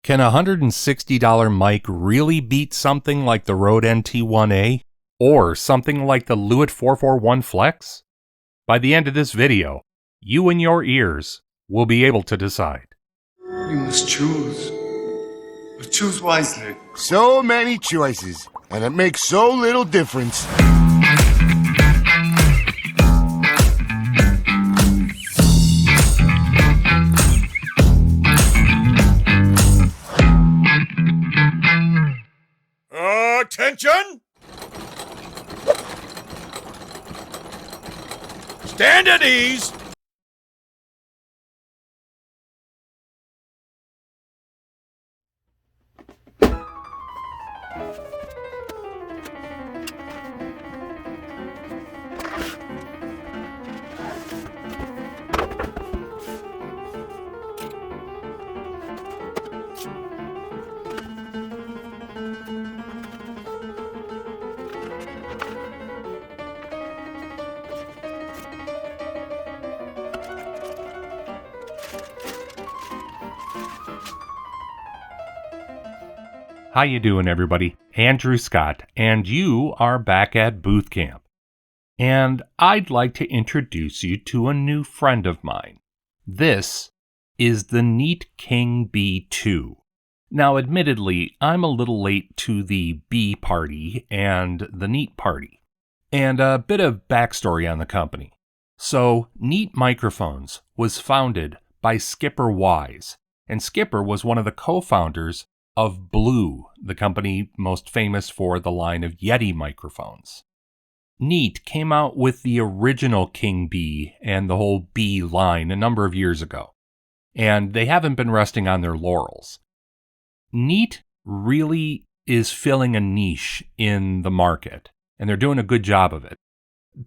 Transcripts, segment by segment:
Can a $160 mic really beat something like the Rode NT1A or something like the Lewitt 441 Flex? By the end of this video, you and your ears will be able to decide. You must choose. But choose wisely. So many choices, and it makes so little difference. Attention! Stand at ease! How you doing, everybody? Andrew Scott, and you are back at Booth Camp. And I'd like to introduce you to a new friend of mine. This is the Neat King B2. Now, admittedly, I'm a little late to the B party and the Neat party. And a bit of backstory on the company. So, Neat Microphones was founded by Skipper Wise, and Skipper was one of the co-founders of Blue, the company most famous for the line of Yeti microphones. Neat came out with the original King B and the whole B line a number of years ago, and they haven't been resting on their laurels. Neat really is filling a niche in the market, and they're doing a good job of it.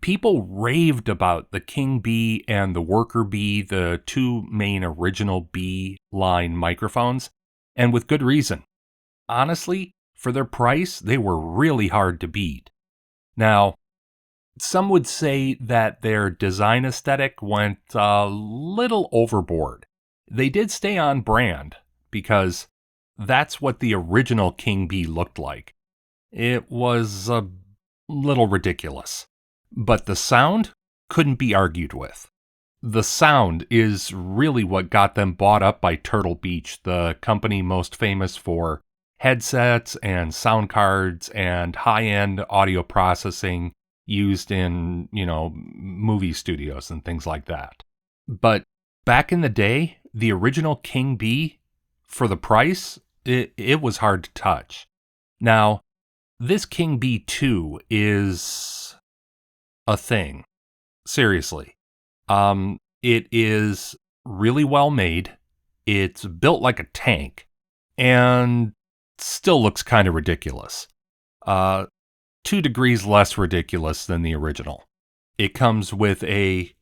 People raved about the King B and the Worker B, the two main original B line microphones, and with good reason. Honestly, for their price, they were really hard to beat. Now, some would say that their design aesthetic went a little overboard. They did stay on brand, because that's what the original King B looked like. It was a little ridiculous. But the sound couldn't be argued with. The sound is really what got them bought up by Turtle Beach, the company most famous for headsets and sound cards and high-end audio processing used in, movie studios and things like that. But back in the day, the original King B, for the price, it was hard to touch. Now, this King B2 is a thing. Seriously. It is really well made. It's built like a tank and still looks kind of ridiculous. 2 degrees less ridiculous than the original. It comes with a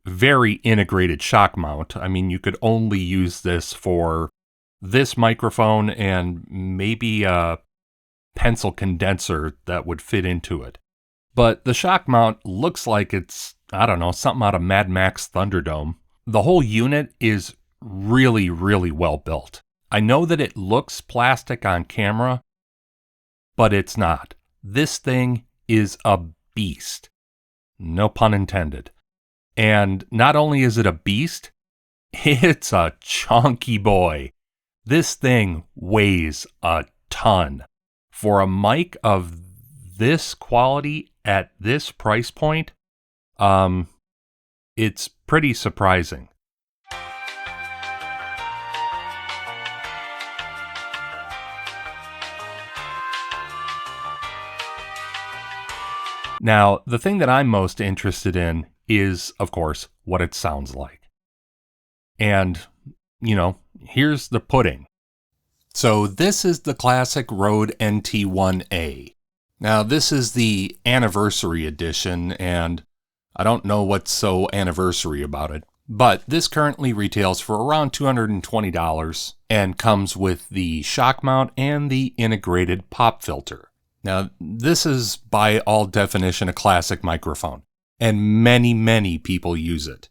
very integrated shock mount. I mean, you could only use this for this microphone and maybe a pencil condenser that would fit into it. But the shock mount looks like it's, something out of Mad Max Thunderdome. The whole unit is really, really well built. I know that it looks plastic on camera, but it's not. This thing is a beast. No pun intended. And not only is it a beast, it's a chunky boy. This thing weighs a ton. For a mic of this quality at this price point, it's pretty surprising. Now, the thing that I'm most interested in is, of course, what it sounds like. And, here's the pudding. So this is the classic Rode NT1A. Now, this is the anniversary edition, and I don't know what's so anniversary about it, but this currently retails for around $220 and comes with the shock mount and the integrated pop filter. Now, this is by all definition a classic microphone, and many, many people use it.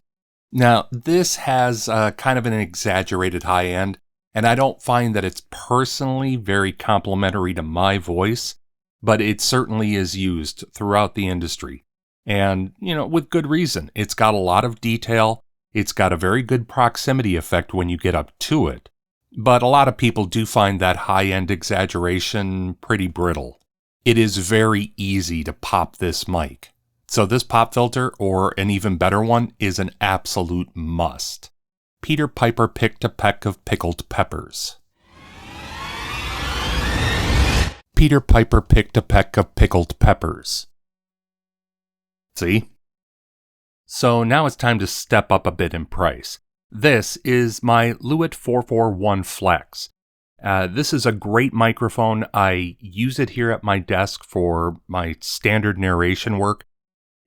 Now, this has kind of an exaggerated high end. And I don't find that it's personally very complimentary to my voice, but it certainly is used throughout the industry. And, with good reason. It's got a lot of detail. It's got a very good proximity effect when you get up to it. But a lot of people do find that high-end exaggeration pretty brittle. It is very easy to pop this mic. So this pop filter, or an even better one, is an absolute must. Peter Piper picked a peck of pickled peppers. Peter Piper picked a peck of pickled peppers. See? So now it's time to step up a bit in price. This is my Lewitt 441 Flex. This is a great microphone. I use it here at my desk for my standard narration work,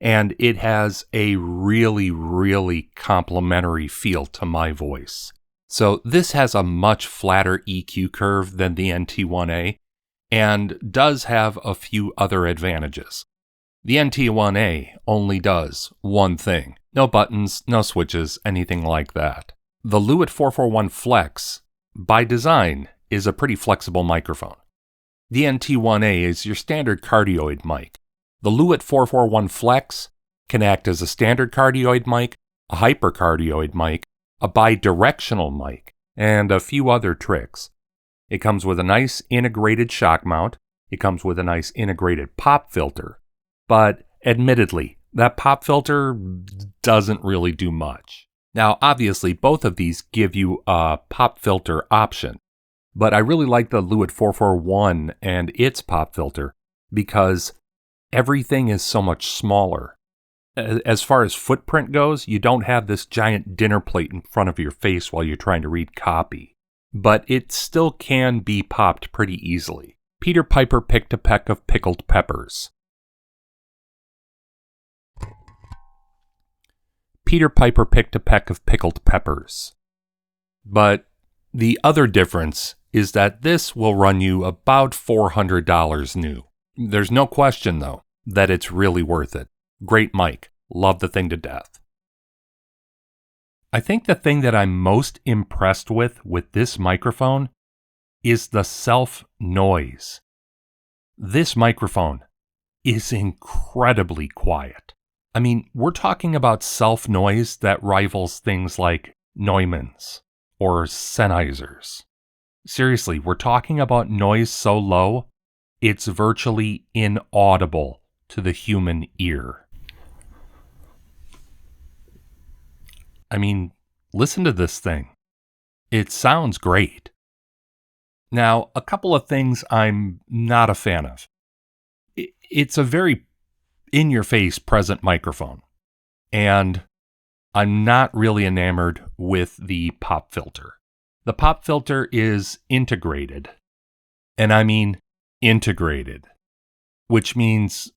and it has a really, really complimentary feel to my voice. So this has a much flatter EQ curve than the NT1A, and does have a few other advantages. The NT1A only does one thing. No buttons, no switches, anything like that. The Lewitt 441 Flex, by design, is a pretty flexible microphone. The NT1A is your standard cardioid mic. The Lewitt 441 Flex can act as a standard cardioid mic, a hypercardioid mic, a bidirectional mic, and a few other tricks. It comes with a nice integrated shock mount. It comes with a nice integrated pop filter. But admittedly, that pop filter doesn't really do much. Now, obviously, both of these give you a pop filter option, but I really like the Lewitt 441 and its pop filter because everything is so much smaller. As far as footprint goes, you don't have this giant dinner plate in front of your face while you're trying to read copy, but it still can be popped pretty easily. Peter Piper picked a peck of pickled peppers. Peter Piper picked a peck of pickled peppers. But the other difference is that this will run you about $400 new. There's no question, though, that it's really worth it. Great mic. Love the thing to death. I think the thing that I'm most impressed with this microphone is the self-noise. This microphone is incredibly quiet. I mean, we're talking about self-noise that rivals things like Neumann's or Sennheiser's. Seriously, we're talking about noise so low, it's virtually inaudible to the human ear. I mean, listen to this thing. It sounds great. Now, a couple of things I'm not a fan of. It's a very in-your-face present microphone, and I'm not really enamored with the pop filter. The pop filter is integrated, and I mean integrated, which means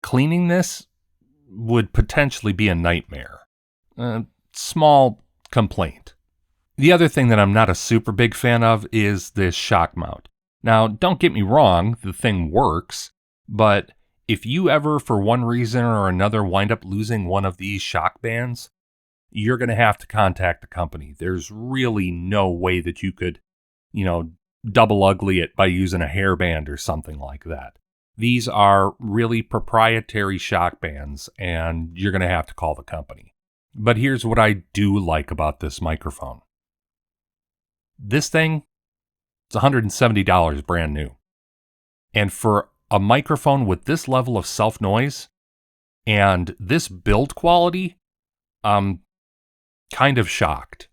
cleaning this would potentially be a nightmare. Small complaint. The other thing that I'm not a super big fan of is this shock mount. Now, don't get me wrong, the thing works, but if you ever, for one reason or another, wind up losing one of these shock bands, you're going to have to contact the company. There's really no way that you could, double ugly it by using a hairband or something like that. These are really proprietary shock bands, and you're going to have to call the company. But here's what I do like about this microphone. This thing, it's $170 brand new. And for a microphone with this level of self-noise and this build quality, I'm kind of shocked.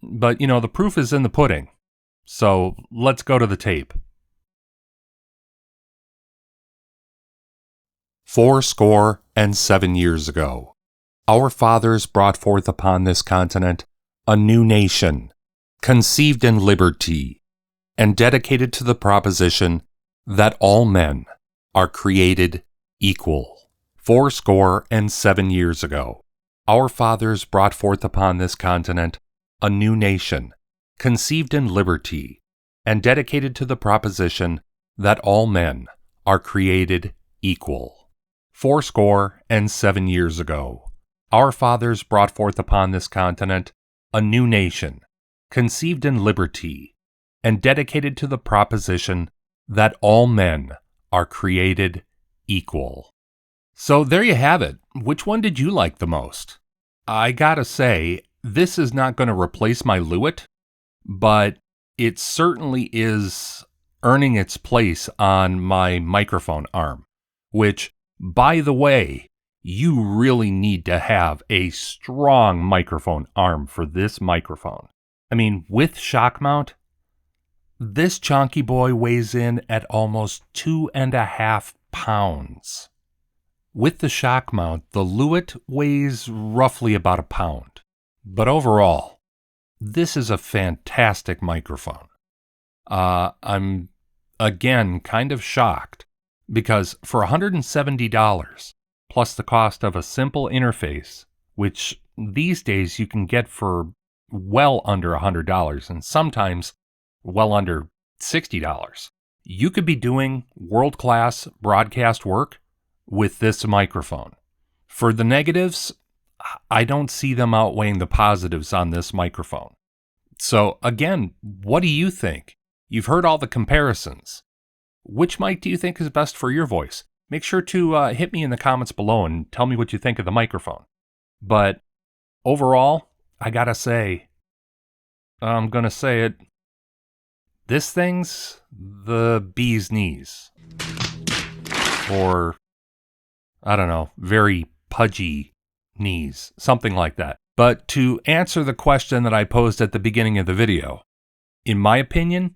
But, the proof is in the pudding. So let's go to the tape. 77 years ago, our fathers brought forth upon this continent a new nation, conceived in liberty, and dedicated to the proposition that all men are created equal. 77 years ago, our fathers brought forth upon this continent a new nation, conceived in liberty, and dedicated to the proposition that all men are created equal. 77 years ago, our fathers brought forth upon this continent a new nation, conceived in liberty, and dedicated to the proposition that all men are created equal. So there you have it. Which one did you like the most? I gotta say, this is not going to replace my Lewitt, but it certainly is earning its place on my microphone arm, which, by the way, you really need to have a strong microphone arm for this microphone. I mean, with shock mount, this chonky boy weighs in at almost 2.5 pounds. With the shock mount, the Lewitt weighs roughly about a pound. But overall, this is a fantastic microphone. I'm, again, kind of shocked because for $170, plus the cost of a simple interface, which these days you can get for well under $100 and sometimes well under $60, you could be doing world-class broadcast work with this microphone. For the negatives, I don't see them outweighing the positives on this microphone. So again, what do you think? You've heard all the comparisons. Which mic do you think is best for your voice? Make sure to hit me in the comments below and tell me what you think of the microphone. But overall, I gotta say, I'm gonna say it, this thing's the bee's knees. Or, I don't know, very pudgy knees, something like that. But to answer the question that I posed at the beginning of the video, in my opinion,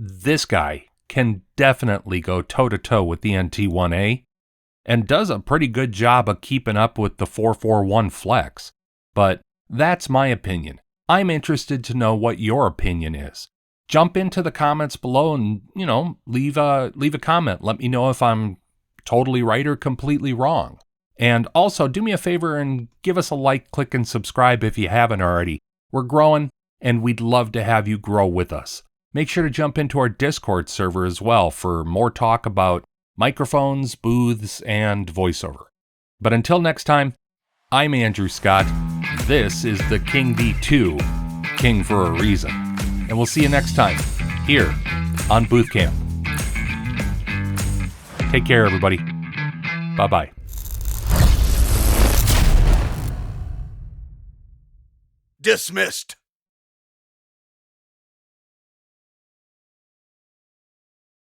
this guy can definitely go toe-to-toe with the NT1A and does a pretty good job of keeping up with the 441 Flex. But that's my opinion. I'm interested to know what your opinion is. Jump into the comments below and, leave a comment. Let me know if I'm totally right or completely wrong. And also, do me a favor and give us a like, click, and subscribe if you haven't already. We're growing, and we'd love to have you grow with us. Make sure to jump into our Discord server as well for more talk about microphones, booths, and voiceover. But until next time, I'm Andrew Scott. This is the King V2, King for a reason. And we'll see you next time, here on Booth Camp. Take care, everybody. Bye-bye. Dismissed.